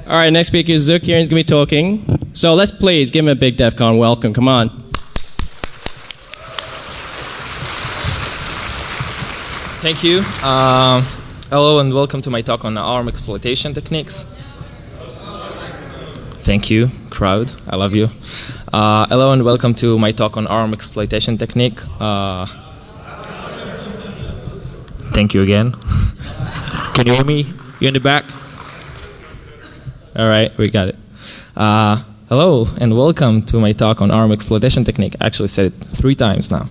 All right, next speaker is Zook here. He's going to be talking. So let's please give him a big DEF CON welcome. Come on. Thank you. Hello and welcome to my talk on ARM exploitation techniques. Thank you, crowd. I love you. Hello and welcome to my talk on ARM exploitation technique. Thank you again. Can you hear me? You in the back? All right, we got it. Hello and welcome to my talk on ARM exploitation technique. I actually said it 3 times now.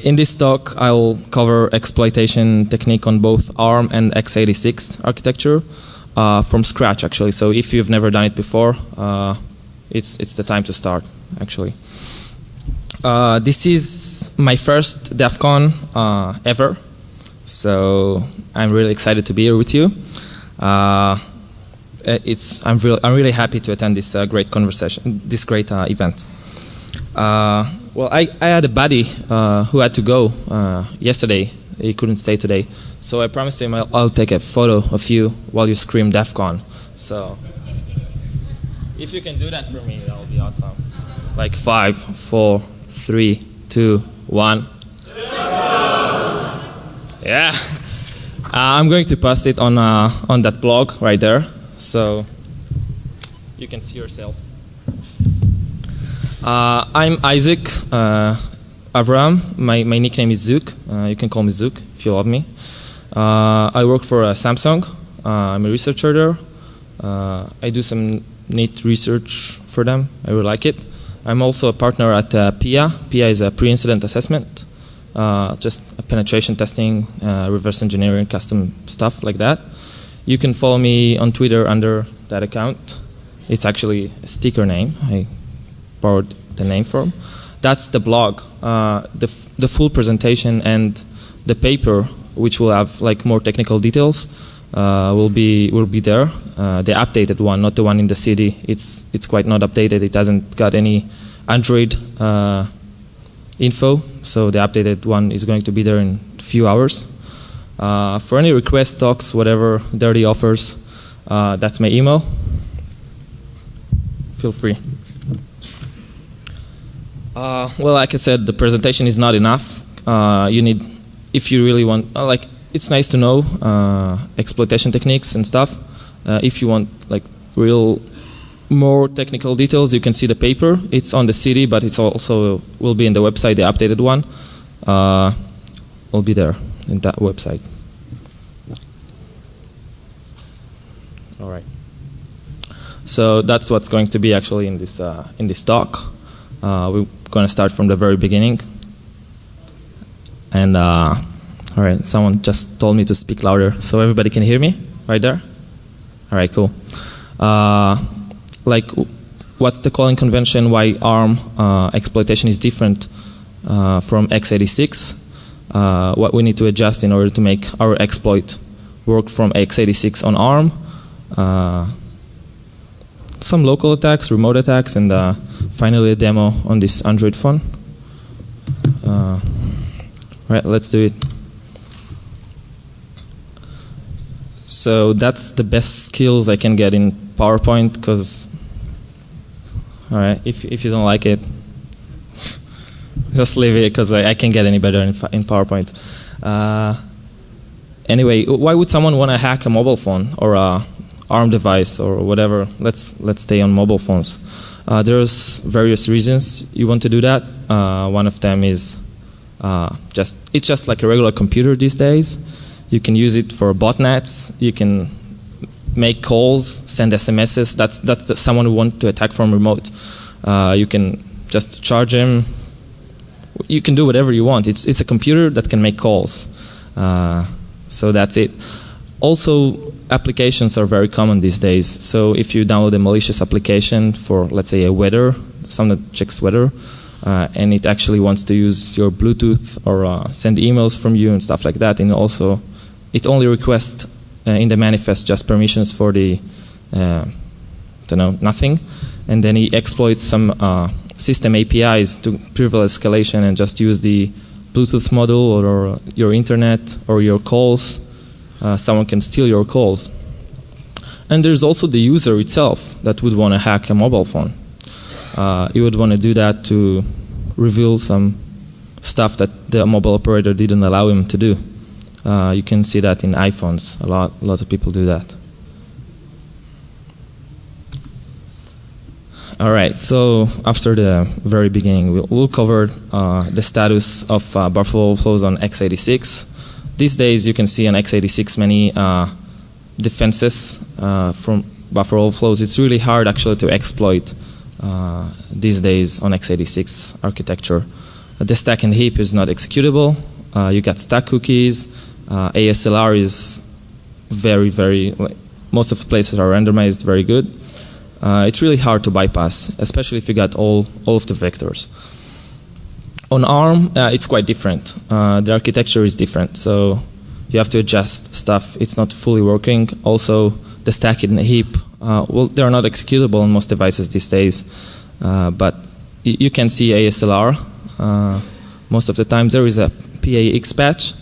In this talk, I'll cover exploitation technique on both ARM and x86 architecture from scratch, actually. So if you've never done it before, it's the time to start, actually. This is my first DEF CON ever, so I'm really excited to be here with you. I'm really happy to attend this great conversation, this great event. Well, I had a buddy who had to go yesterday. He couldn't stay today. So I promised him I'll take a photo of you while you scream DEF CON. So if you can do that for me, that would be awesome. Like 5, 4, 3, 2, 1. Yeah. I'm going to post it on that blog right there. So you can see yourself. I'm Itzhak, Avraham. My nickname is Zook. You can call me Zook if you love me. I work for Samsung. I'm a researcher there. I do some neat research for them. I really like it. I'm also a partner at PIA. PIA is a pre-incident assessment, just penetration testing, reverse engineering, custom stuff like that. You can follow me on Twitter under that account. It's actually a sticker name. I borrowed the name from. That's the blog. The full presentation and the paper, which will have like more technical details, will be there. The updated one, not the one in the CD. It's quite not updated. It hasn't got any Android info, so the updated one is going to be there in a few hours. For any requests, talks, whatever, dirty offers, that's my email. Feel free. Well, like I said, the presentation is not enough. You need, if you really want, like, it's nice to know exploitation techniques and stuff. If you want, like, real more technical details, you can see the paper. It's on the CD, but it's also will be in the website. The updated one will be there in that website. All right. So that's what's going to be actually in this talk. We're going to start from the very beginning. And all right, someone just told me to speak louder, so everybody can hear me right there. All right, cool. Like, what's the calling convention? Why ARM exploitation is different from x86? What we need to adjust in order to make our exploit work from x86 on ARM? Some local attacks, remote attacks, and finally a demo on this Android phone. Right, let's do it. So that's the best skills I can get in PowerPoint, because, all right, if you don't like it, just leave it, because I can't get any better in PowerPoint. Anyway, why would someone want to hack a mobile phone or a ARM device or whatever? Let's stay on mobile phones. There's various reasons you want to do that. One of them is it's just like a regular computer these days. You can use it for botnets. You can make calls, send SMSs. That's someone who wants to attack from remote. You can just charge him. You can do whatever you want. It's a computer that can make calls. So that's it. Also, applications are very common these days. So if you download a malicious application for, let's say, a weather, someone that checks weather, and it actually wants to use your Bluetooth or send emails from you and stuff like that, and also it only requests in the manifest just permissions for the, nothing, and then he exploits some system APIs to prevail escalation and just use the Bluetooth module or your internet or your calls. Someone can steal your calls. And there's also the user itself that would want to hack a mobile phone. You would want to do that to reveal some stuff that the mobile operator didn't allow him to do. You can see that in iPhones. A lot of people do that. All right, so after the very beginning, we'll cover the status of buffer overflows on x86. These days, you can see on x86 many defenses from buffer overflows. It's really hard actually to exploit these days on x86 architecture. The stack and heap is not executable. You got stack cookies. ASLR is very, most of the places are randomized very good. It's really hard to bypass, especially if you got all of the vectors. On ARM, it's quite different. The architecture is different, so you have to adjust stuff. It's not fully working. Also, the stack and heap, well, they're not executable on most devices these days, but you can see ASLR. Most of the time, there is a PAX patch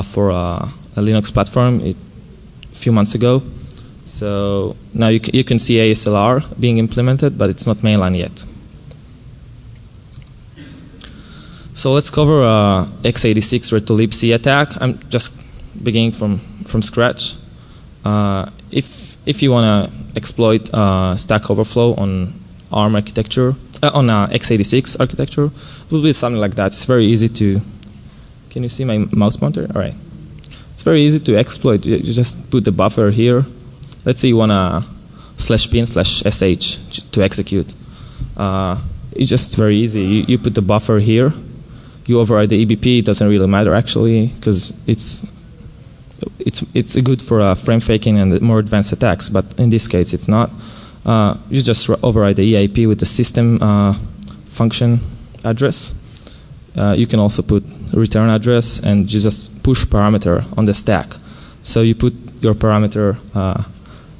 for a Linux platform a few months ago. So now you can see ASLR being implemented, but it's not mainline yet. So let's cover x86 red to libc attack. I'm just beginning from scratch. If you want to exploit stack overflow on ARM architecture, on x86 architecture, it will be something like that. It's very easy to. Can you see my mouse pointer? All right. It's very easy to exploit. You just put the buffer here. Let's say you want a /bin/sh to execute. It's just very easy. You put the buffer here. You override the EBP. It doesn't really matter actually, because it's good for frame faking and more advanced attacks. But in this case, it's not. You just override the EIP with the system function address. You can also put a return address, and you just push parameter on the stack. So you put your parameter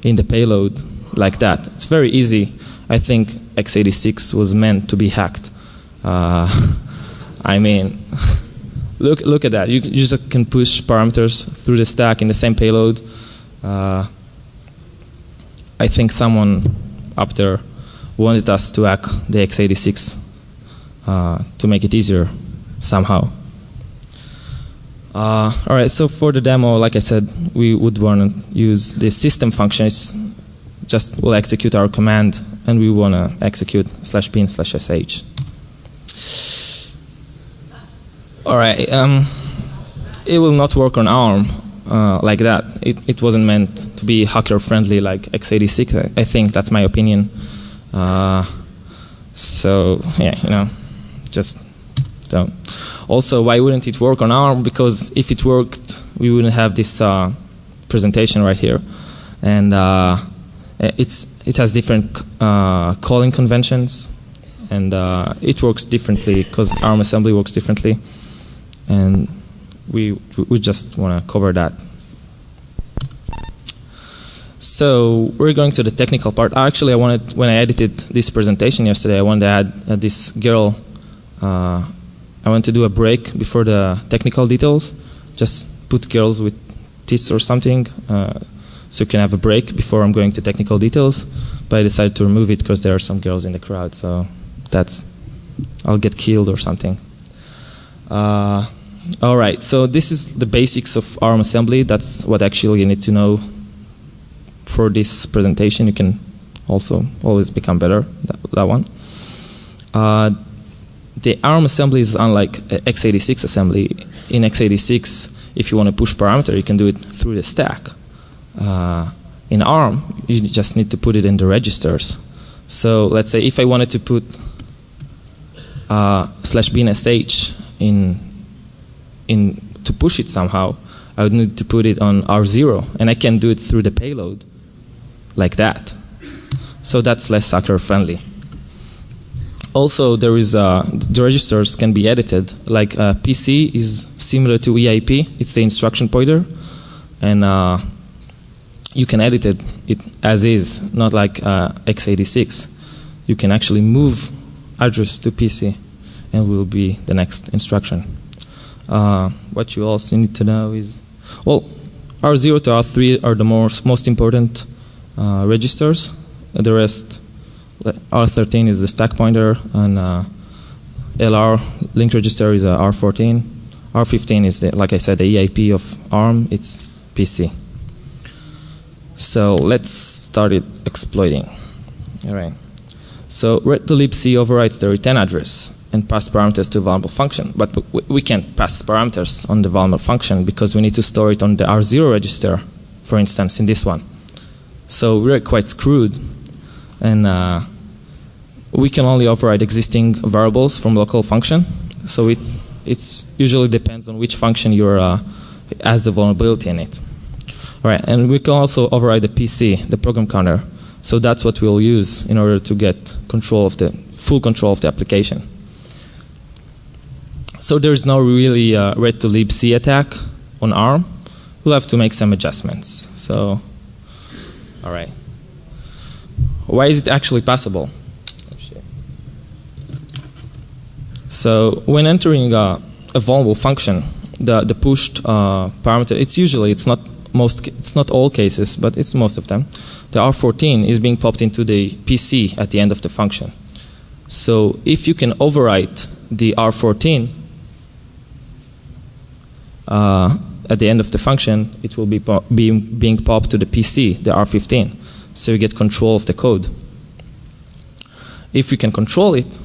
in the payload like that. It's very easy. I think x86 was meant to be hacked. I mean, look at that. You just can push parameters through the stack in the same payload. I think someone up there wanted us to hack the x86 to make it easier somehow. All right, so for the demo, like I said, we would want to use the system functions. Just we'll execute our command, and we want to execute /bin/sh. All right, it will not work on ARM like that. It wasn't meant to be hacker friendly like x86. I think that's my opinion. So yeah, just don't. Also, why wouldn't it work on ARM? Because if it worked, we wouldn't have this presentation right here, and it has different calling conventions, and it works differently because ARM assembly works differently, and we just want to cover that. So we're going to the technical part. Actually, when I edited this presentation yesterday, I wanted to add this girl. I want to do a break before the technical details. Just put girls with tits or something, so you can have a break before I'm going to technical details. But I decided to remove it because there are some girls in the crowd, so I'll get killed or something. All right, so this is the basics of ARM assembly. That's what actually you need to know for this presentation. You can also always become better, that one. The ARM assembly is unlike x86 assembly. In x86, if you want to push parameter, you can do it through the stack. In ARM, you just need to put it in the registers. So let's say if I wanted to put /bin/sh to push it somehow, I would need to put it on R0, and I can do it through the payload like that. So that's less hacker friendly. Also, there is the registers can be edited. Like PC is similar to EIP. It's the instruction pointer, and you can edit it as is, not like x86. You can actually move address to PC, and will be the next instruction. What you also need to know is, well, R0 to R3 are the most important registers. The rest, R13 is the stack pointer, and LR link register is R14. R15 is, like I said, the EIP of ARM. It's PC. So let's start it exploiting. All right. So read to libc overrides the return address and pass parameters to a vulnerable function. But we can't pass parameters on the vulnerable function because we need to store it on the R0 register, for instance, in this one. So we're quite screwed. And we can only override existing variables from local function. So it usually depends on which function has the vulnerability in it. All right, and we can also override the PC, the program counter. So that's what we'll use in order to get full control of the application. So there's no really read to libc attack on ARM. We'll have to make some adjustments. So, all right. Why is it actually possible? So when entering a vulnerable function, the pushed parameter, it's not all cases, but it's most of them. The R14 is being popped into the PC at the end of the function. So if you can overwrite the R14 at the end of the function, it will be being popped to the PC, the R15. So you get control of the code. If we can control it,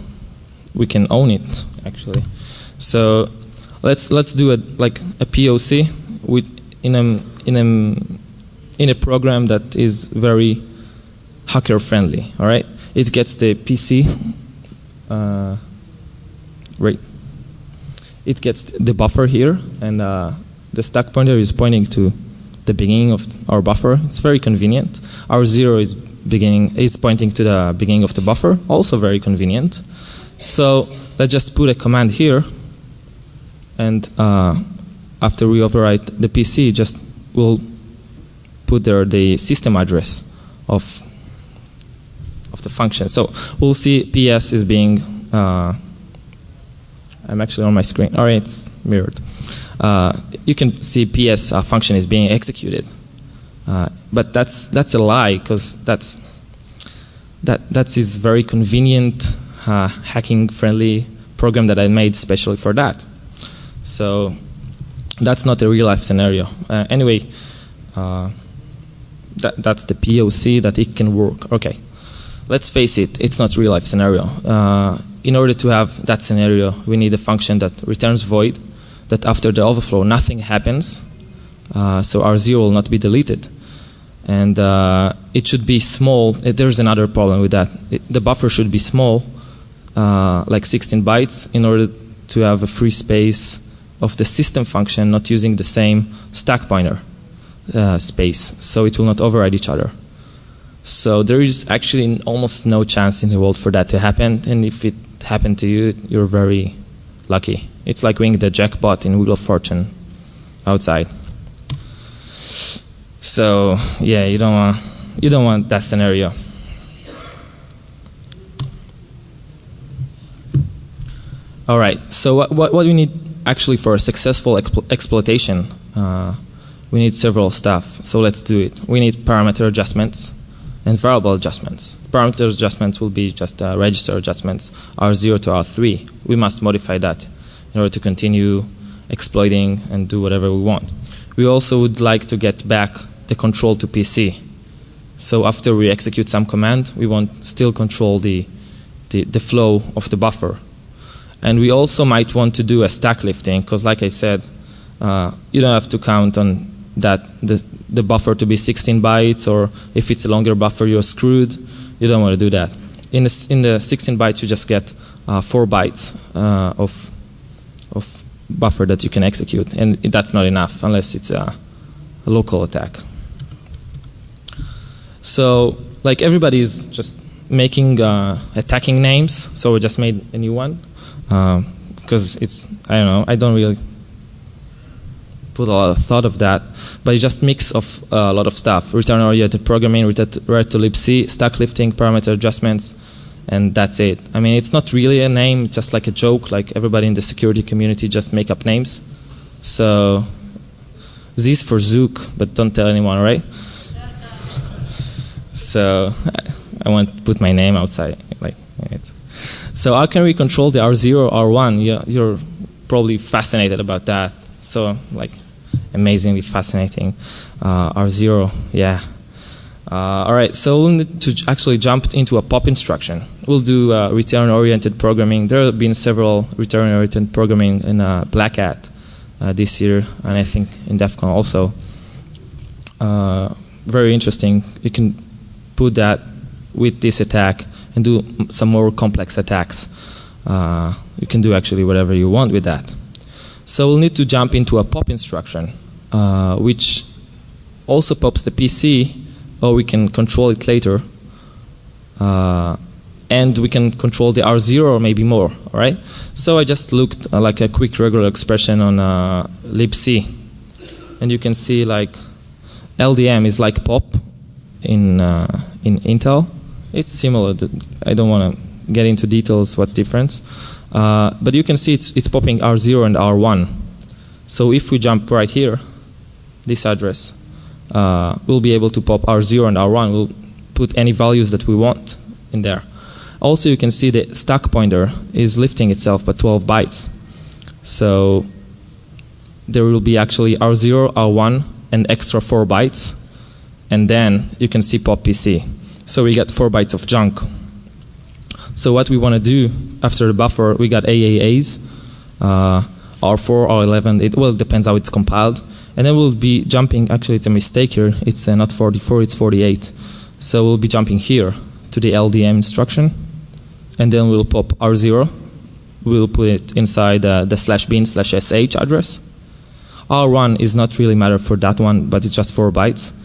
we can own it, actually. So let's do like a POC in a program that is very hacker friendly. All right, it gets the PC. Right. It gets the buffer here, and the stack pointer is pointing to the beginning of our buffer. It's very convenient. R0 is pointing to the beginning of the buffer, also very convenient. So let's just put a command here, and after we overwrite the PC, we'll put there the system address of the function. So we'll see PS is being. I'm actually on my screen. All right, it's mirrored. You can see PS function is being executed, but that's a lie, because that's very convenient hacking-friendly program that I made specially for that. So that's not a real-life scenario. Anyway, that's the POC that it can work. Okay, let's face it, it's not a real-life scenario. In order to have that scenario, we need a function that returns void, that after the overflow nothing happens, so R0 will not be deleted. And it should be small. There's another problem with that. The buffer should be small, like 16 bytes, in order to have a free space of the system function not using the same stack pointer space, so it will not override each other. So there is actually almost no chance in the world for that to happen, and if it happened to you, you're very lucky. It's like winning the jackpot in Wheel of Fortune outside. So yeah, you don't want that scenario. All right. So what we need actually for a successful exploitation, we need several stuff. So let's do it. We need parameter adjustments and variable adjustments. Parameter adjustments will be just register adjustments, R0 to R3. We must modify that in order to continue exploiting and do whatever we want. We also would like to get back the control to PC. So after we execute some command, we want still control the flow of the buffer. And we also might want to do a stack lifting, because like I said, you don't have to count on that the buffer to be 16 bytes, or if it's a longer buffer, you're screwed. You don't want to do that. In the 16 bytes, you just get 4 bytes of buffer that you can execute, and that's not enough unless it's a local attack. So, like, everybody's just making attacking names, so we just made a new one because I don't know, I don't really put a lot of thought of that, but it's just mix of a lot of stuff: return-oriented programming, read to libc, stack lifting, parameter adjustments, and that's it. I mean, it's not really a name; it's just like a joke. Like everybody in the security community just make up names. So Z is for Zook, but don't tell anyone, right? So I want to put my name outside. So how can we control the R0, R1? You're probably fascinated about that. So amazingly fascinating. R0, yeah. All right, so we'll need to actually jump into a pop instruction. We'll do return-oriented programming. There have been several return-oriented programming in Black Hat this year, and I think in DEF CON also. Very interesting. You can put that with this attack and do some more complex attacks. You can do actually whatever you want with that. So we'll need to jump into a pop instruction, which also pops the PC, or we can control it later. And we can control the R0 or maybe more, all right? So I just looked like a quick regular expression on libc. And you can see LDM is like pop in Intel. It's similar. I don't want to get into details what's different. But you can see it's popping R0 and R1. So if we jump right here, this address, we'll be able to pop R0 and R1. We'll put any values that we want in there. Also, you can see the stack pointer is lifting itself by 12 bytes. So there will be actually R0, R1, and extra 4 bytes. And then you can see pop PC. So we get 4 bytes of junk. So what we want to do after the buffer, we got AAAs, R4, R11, it depends how it's compiled. And then we'll be jumping, actually it's a mistake here, it's not 44, it's 48. So we'll be jumping here to the LDM instruction, and then we'll pop R0. We'll put it inside the /bin/sh address. R1 is not really matter for that one, but it's just 4 bytes.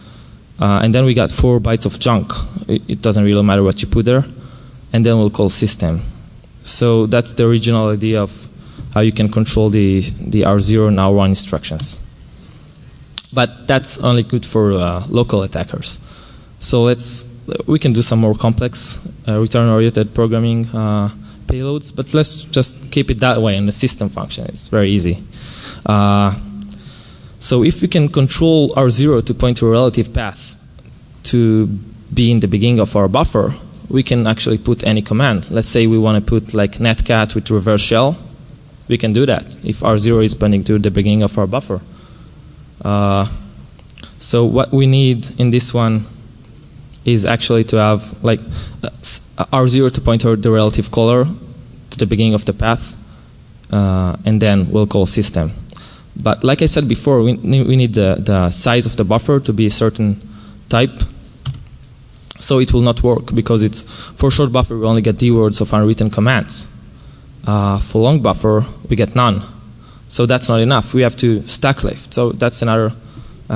And then we got 4 bytes of junk. It doesn't really matter what you put there. And then we'll call system. So that's the original idea of how you can control the R0 and R1 instructions. But that's only good for local attackers. So we can do some more complex return-oriented programming payloads, but let's just keep it that way in the system function. It's very easy. So if we can control R0 to point to a relative path to be in the beginning of our buffer, we can actually put any command. Let's say we want to put netcat with reverse shell. We can do that if R0 is pointing to the beginning of our buffer. So what we need in this one is actually to have R0 to point to the relative color to the beginning of the path, and then we'll call system. But like I said before, we need the size of the buffer to be a certain type. So it will not work because it's for short buffer we only get D words of unwritten commands. For long buffer we get none. So that's not enough. We have to stack lift. So that's another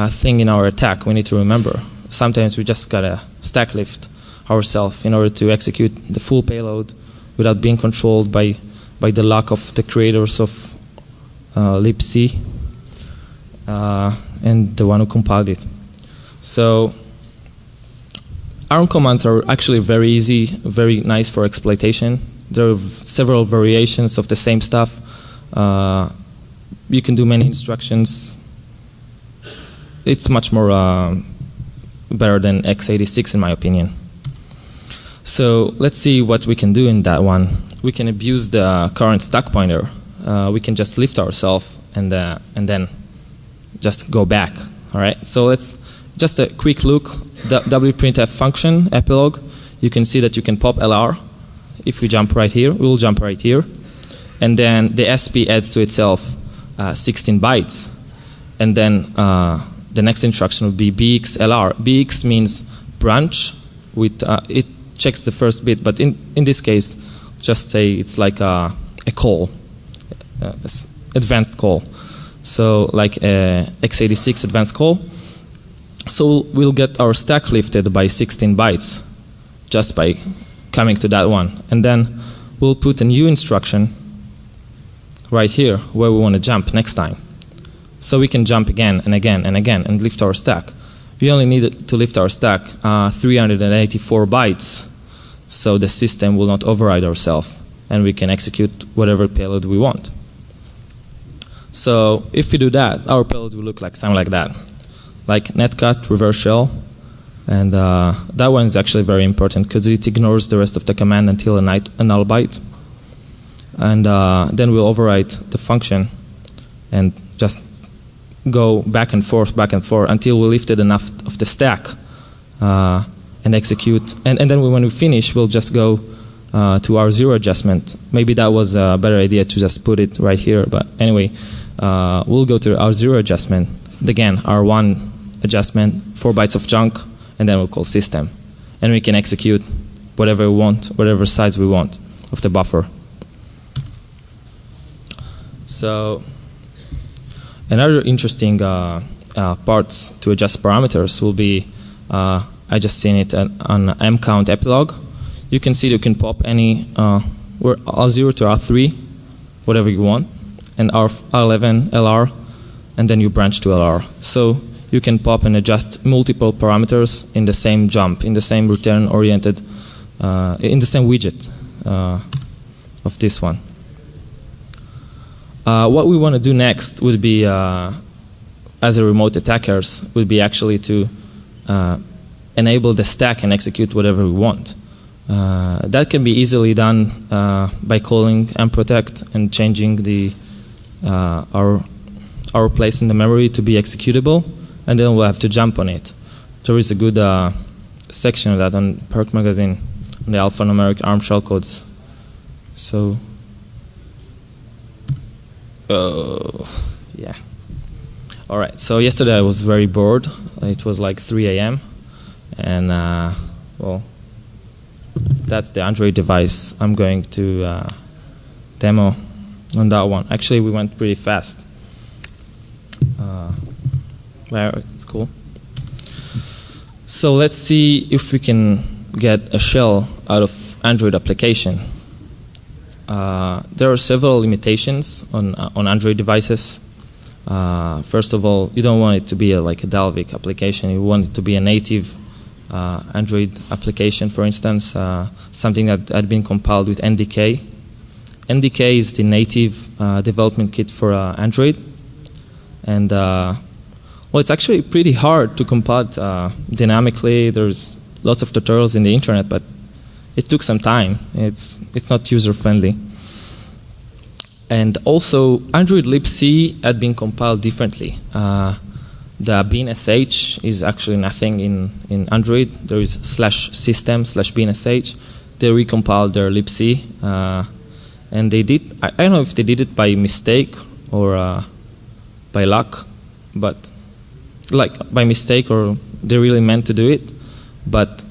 thing in our attack we need to remember. Sometimes we just gotta stack lift ourselves in order to execute the full payload without being controlled by the luck of the creators of libc and the one who compiled it. So ARM commands are actually very easy, very nice for exploitation. There are several variations of the same stuff. You can do many instructions. It's much more better than x86 in my opinion. So let's see what we can do in that one. We can abuse the current stack pointer. We can just lift ourselves and then just go back. All right. So let's just a quick look. The wprintf function epilogue. You can see that you can pop LR. If we jump right here, we will jump right here, and then the SP adds to itself 16 bytes, and then the next instruction will be bx LR. Bx means branch. With it checks the first bit, but in this case, just say it's like a call. Advanced call, so like x86 advanced call. So we'll get our stack lifted by 16 bytes just by coming to that one, and then we'll put a new instruction right here where we want to jump next time. So we can jump again and again and again and lift our stack. We only need to lift our stack 384 bytes, so the system will not override ourselves, and we can execute whatever payload we want. So if we do that, our payload will look like something like that, like netcat, reverse shell, And that one is actually very important because it ignores the rest of the command until a null byte. And then we'll overwrite the function and just go back and forth until we lifted enough of the stack and execute. And then when we finish, we'll just go to our zero adjustment. Maybe that was a better idea to just put it right here. But anyway, we'll go to our zero adjustment. Again, our one adjustment, 4 bytes of junk, and then we'll call system. And we can execute whatever we want, whatever size we want of the buffer. So another interesting parts to adjust parameters will be, I just seen it on mcount epilogue. You can see you can pop any R0 to R3, whatever you want, and R11, LR, and then you branch to LR. So you can pop and adjust multiple parameters in the same jump, in the same return-oriented, in the same widget of this one. What we want to do next would be, as a remote attackers, would be actually to enable the stack and execute whatever we want. That can be easily done by calling mprotect and changing the our place in the memory to be executable, and then we'll have to jump on it. There is a good section of that on Perk Magazine on the alphanumeric ARM shellcodes. So, yeah. All right. So yesterday I was very bored. It was like 3 a.m. and well, that's the Android device I'm going to demo on that one. Actually, we went pretty fast. Well, it's cool. So let's see if we can get a shell out of Android application. There are several limitations on Android devices. First of all, you don't want it to be like a Dalvik application. You want it to be a native Android application, for instance, something that had been compiled with NDK. NDK is the native development kit for Android, and well, it's actually pretty hard to compile it dynamically. There's lots of tutorials in the internet, but it took some time. It's not user friendly. And also, Android libc had been compiled differently. The bin.sh is actually nothing in Android. There is /system/bin.sh. They recompiled their libc, and they did. I don't know if they did it by mistake or by luck, but like by mistake or they really meant to do it. But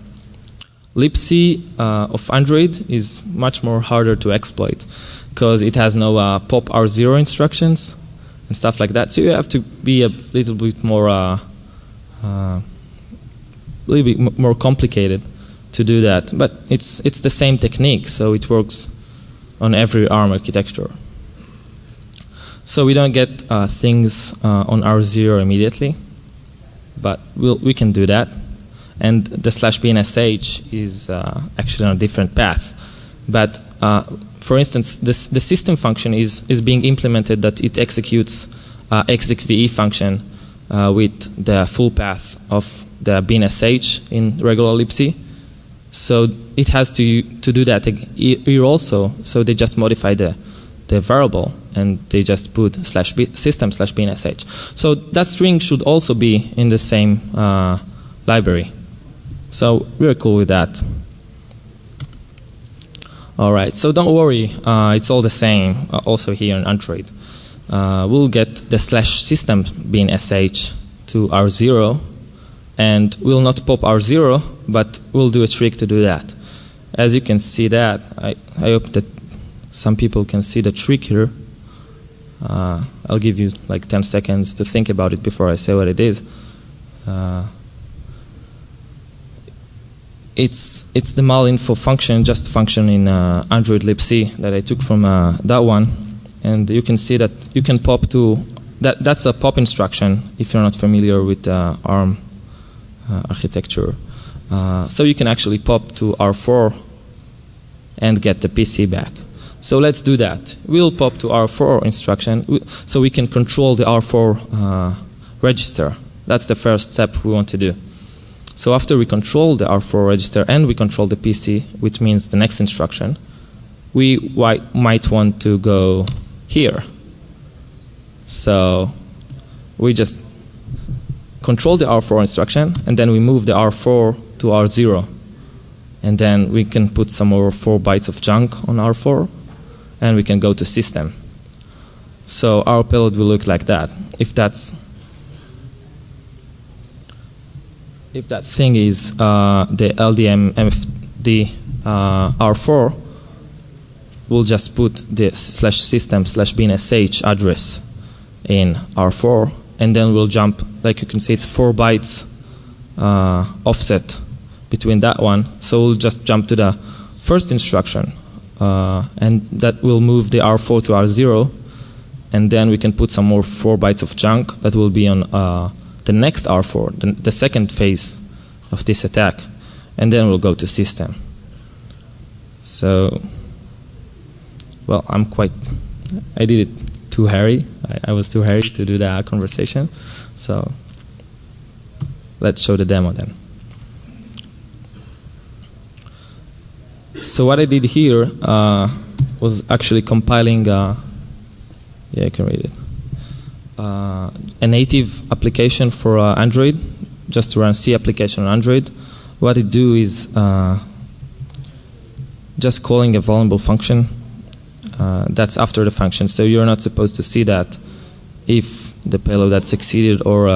libc of Android is much more harder to exploit because it has no pop R0 instructions and stuff like that. So you have to be a little bit more complicated to do that. But it's the same technique, so it works on every ARM architecture. So we don't get things on R0 immediately, but we can do that. And the /bin.sh is actually on a different path. But for instance, the system function is being implemented that it executes execve function with the full path of the bin.sh in regular libc. So it has to do that here also. So they just modify the variable and they just put /system/bin.sh. So that string should also be in the same library. So we're cool with that. All right, so don't worry, it's all the same also here in Android. We'll get the /system/bin.sh to R0, and we'll not pop R0, but we'll do a trick to do that. As you can see that, I hope that some people can see the trick here. I'll give you like 10 seconds to think about it before I say what it is. It's the malinfo function, just function in Android libc that I took from that one, and you can see that you can pop to that's a pop instruction if you're not familiar with ARM architecture. So you can actually pop to R4 and get the PC back. So let's do that. We'll pop to R4 instruction so we can control the R4 register. That's the first step we want to do. So after we control the R4 register and we control the PC, which means the next instruction, we might want to go here. So we just control the R4 instruction, and then we move the R4 to R0. And then we can put some more 4 bytes of junk on R4, and we can go to system. So our payload will look like that. If that thing is the LDMFD R4, we'll just put the /system/binsh address in R4, and then we'll jump, like you can see, it's 4 bytes offset between that one. So we'll just jump to the first instruction, and that will move the R4 to R0, and then we can put some more 4 bytes of junk that will be on the next R4, the second phase of this attack, and then we'll go to system. So, well, I did it too hairy. I was too hairy to do the conversation. So let's show the demo then. So what I did here was actually compiling, yeah, you can read it, a native application for Android, just to run C application on Android. What it do is just calling a vulnerable function. That's after the function, so you're not supposed to see that if the payload had succeeded or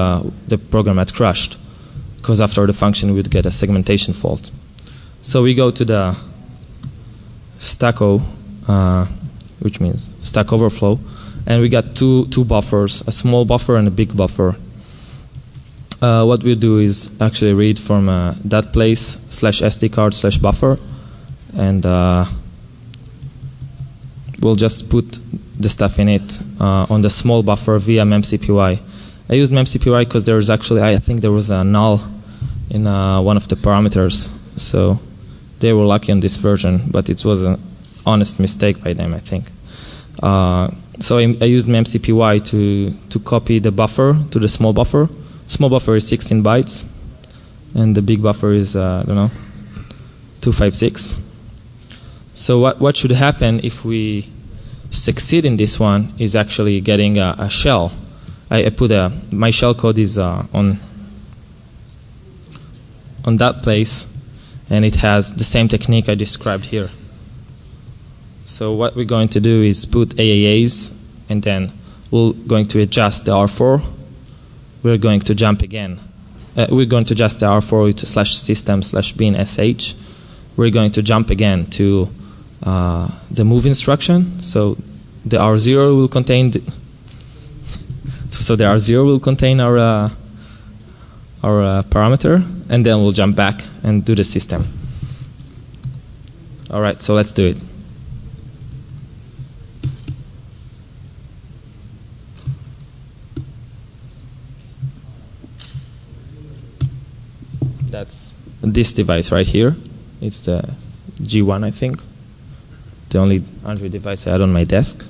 the program had crashed, because after the function we would get a segmentation fault. So we go to the Stack-O, which means Stack Overflow, and we got two buffers, a small buffer and a big buffer. What we'll do is actually read from that place /sdcard/buffer, and we'll just put the stuff in it on the small buffer via memcpy. I used memcpy because there was actually, I think there was a null in one of the parameters, so they were lucky on this version, but it was an honest mistake by them, I think. So I used memcpy to copy the buffer to the small buffer. Small buffer is 16 bytes, and the big buffer is, I don't know, 256. So what should happen if we succeed in this one is actually getting a shell. I put my shell code is on that place, and it has the same technique I described here. So what we're going to do is put AAAs, and then we're going to adjust the R4. We're going to jump again. We're going to adjust the R4 to /system/binsh. We're going to jump again to the move instruction. So the R0 will contain our parameter, and then we'll jump back and do the system. All right, so let's do it. That's this device right here. It's the G1, I think. The only Android device I had on my desk.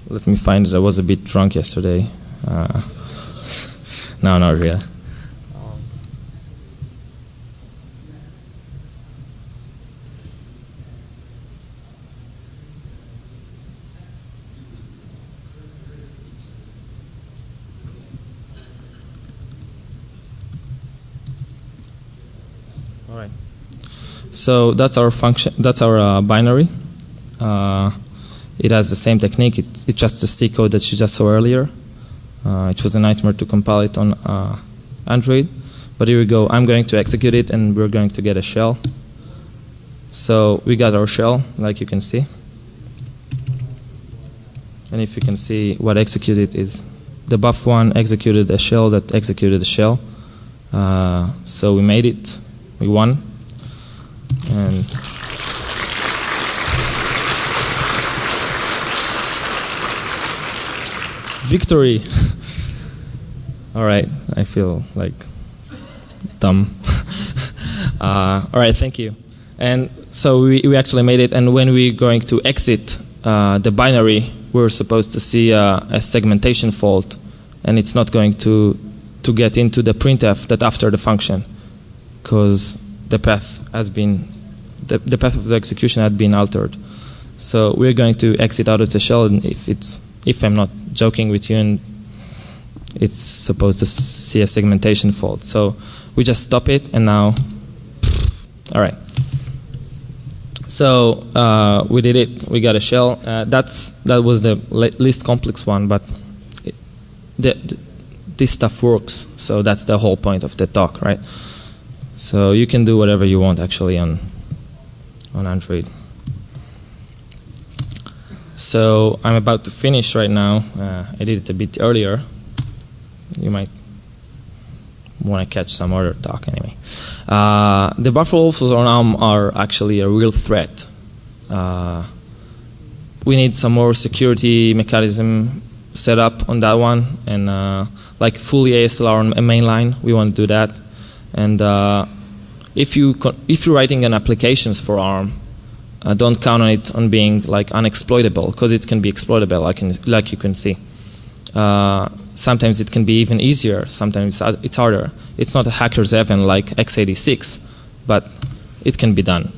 Let me find it. I was a bit drunk yesterday. No, not really. All right. So that's our function. That's our binary. It has the same technique. It's just the C code that you just saw earlier. It was a nightmare to compile it on Android, but here we go. I'm going to execute it, and we're going to get a shell. So we got our shell, like you can see. And if you can see what executed is the buff one executed a shell that executed a shell. So we made it. We won. And victory. All right, I feel like dumb. All right, thank you. And so we actually made it, and when we're going to exit the binary, we're supposed to see a segmentation fault, and it's not going to get into the printf that after the function, because the path has been, the path of the execution had been altered. So we're going to exit out of the shell, and if I'm not joking with you, and it's supposed to see a segmentation fault. So we just stop it, and now, all right. So we did it. We got a shell. That was the least complex one, but this stuff works. So that's the whole point of the talk, right? So you can do whatever you want actually on Android. So I'm about to finish right now. I did it a bit earlier. You might want to catch some other talk anyway. The buffer overflows on ARM are actually a real threat. We need some more security mechanism set up on that one, and like fully ASLR on a mainline, we want to do that. And if you're writing an applications for ARM, don't count on it on being like unexploitable, because it can be exploitable, like you can see. Sometimes it can be even easier, sometimes it's harder. It's not a hacker's heaven like x86, but it can be done.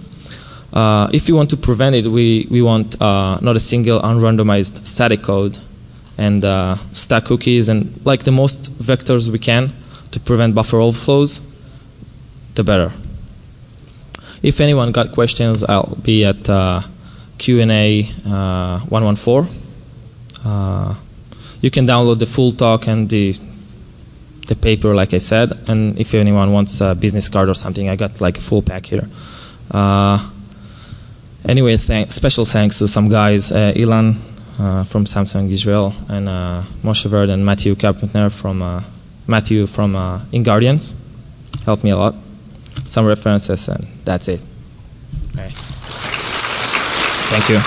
If you want to prevent it, we want not a single unrandomized static code, and stack cookies, and like the most vectors we can to prevent buffer overflows, the better. If anyone got questions, I'll be at Q&A 114. You can download the full talk and the paper, like I said. And if anyone wants a business card or something, I got like a full pack here. Anyway, special thanks to some guys, Ilan from Samsung Israel, and Moshe Verd and Matthew Carpenter from InGuardians. Helped me a lot. Some references, and that's it. Okay. Thank you.